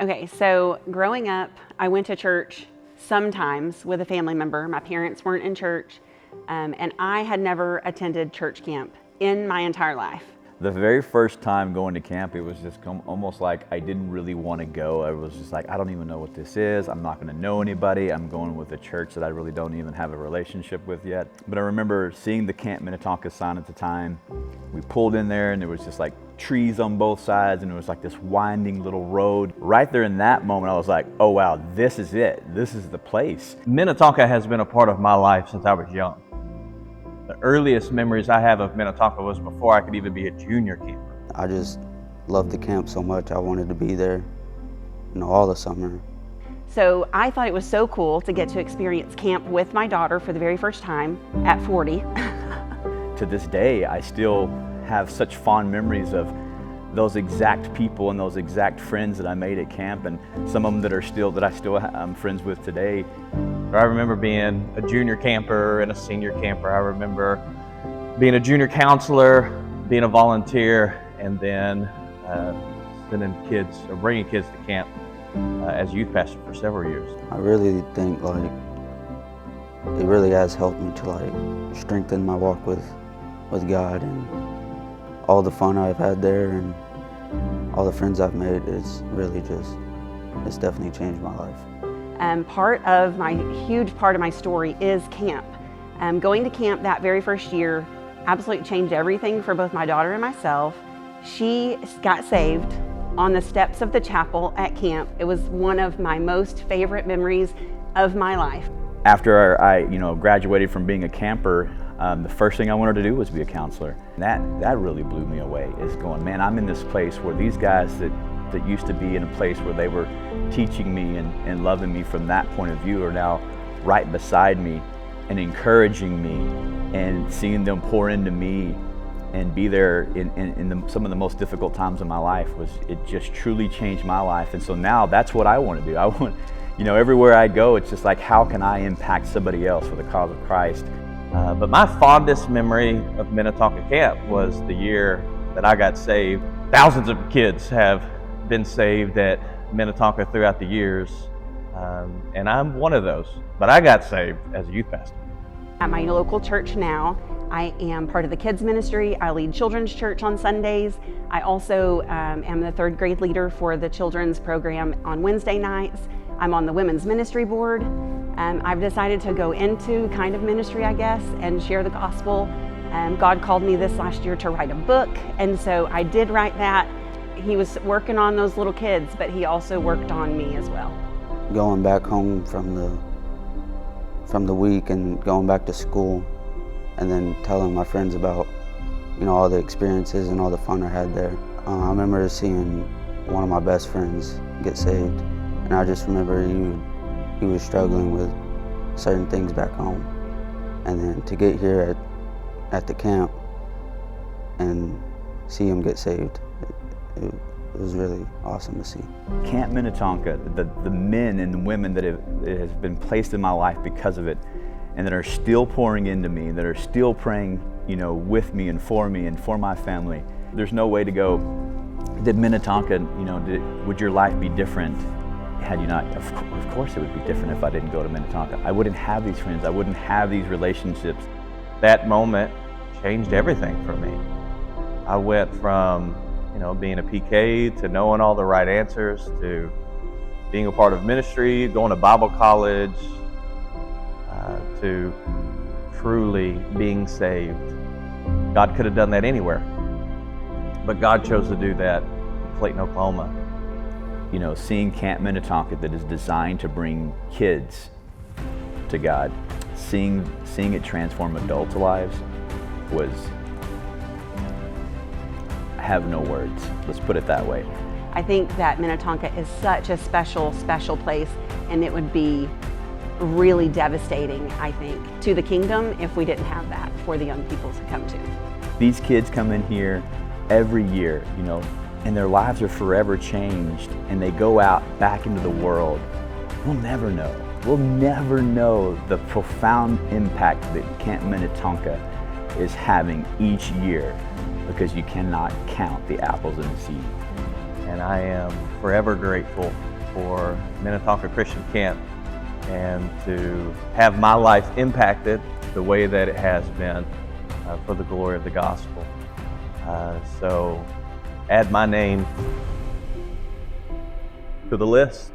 Okay, so growing up, I went to church sometimes with a family member. My parents weren't in church, and I had never attended church camp in my entire life. The very first time going to camp, it was just almost like I didn't really want to go. I was just like, I don't even know what this is. I'm not going to know anybody. I'm going with a church that I really don't even have a relationship with yet. But I remember seeing the Camp Minnetonka sign at the time. We pulled in there and there was just like trees on both sides and it was like this winding little road. Right there in that moment, I was like, oh wow, this is it. This is the place. Minnetonka has been a part of my life since I was young. The earliest memories I have of Minnetonka was before I could even be a junior camper. I just loved the camp so much. I wanted to be there, all the summer. So I thought it was so cool to get to experience camp with my daughter for the very first time at 40. To this day, I still have such fond memories of those exact people and those exact friends that I made at camp, and some of them that I still am friends with today. I remember being a junior camper and a senior camper. I remember being a junior counselor, being a volunteer, and then sending kids or bringing kids to camp as youth pastor for several years. I really think it really has helped me to strengthen my walk with God, and all the fun I've had there and all the friends I've made, it's definitely changed my life. Huge part of my story is camp. Going to camp that very first year absolutely changed everything for both my daughter and myself. She got saved on the steps of the chapel at camp. It was one of my most favorite memories of my life. After I graduated from being a camper, the first thing I wanted to do was be a counselor. And that really blew me away, is going, man, I'm in this place where these guys that used to be in a place where they were teaching me and loving me from that point of view are now right beside me and encouraging me, and seeing them pour into me and be there in some of the most difficult times of my life. It just truly changed my life. And so now that's what I want to do. I want, everywhere I go, it's just like, how can I impact somebody else for the cause of Christ? But my fondest memory of Minnetonka camp was the year that I got saved. Thousands of kids have been saved at Minnetonka throughout the years, and I'm one of those. But I got saved as a youth pastor. At my local church now, I am part of the kids ministry. I lead children's church on Sundays. I also am the third grade leader for the children's program on Wednesday nights. I'm on the women's ministry board. I've decided to go into kind of ministry, I guess, and share the gospel. God called me this last year to write a book, and so I did write that. He was working on those little kids, but he also worked on me as well. Going back home from the week and going back to school, and then telling my friends about all the experiences and all the fun I had there. I remember seeing one of my best friends get saved, and I just remember he was struggling with certain things back home, and then to get here at the camp and see him get saved, it was really awesome to see. Camp Minnetonka, the men and the women that have been placed in my life because of it, and that are still pouring into me, that are still praying, with me and for my family. There's no way to go, did Minnetonka, would your life be different had you not? Of course it would be different if I didn't go to Minnetonka. I wouldn't have these friends, I wouldn't have these relationships. That moment changed everything for me. I went from being a PK to knowing all the right answers, to being a part of ministry, going to Bible college, to truly being saved. God could have done that anywhere, but God chose to do that in Clayton, Oklahoma. Seeing Camp Minnetonka, that is designed to bring kids to God, seeing it transform adults' lives I have no words. Let's put it that way. I think that Minnetonka is such a special, special place, and it would be really devastating, I think, to the kingdom if we didn't have that for the young people to come to. These kids come in here every year, and their lives are forever changed, and they go out back into the world. We'll never know. We'll never know the profound impact that Camp Minnetonka is having each year, because you cannot count the apples in the seed. And I am forever grateful for Minnetonka Christian Camp and to have my life impacted the way that it has been for the glory of the gospel. So add my name to the list.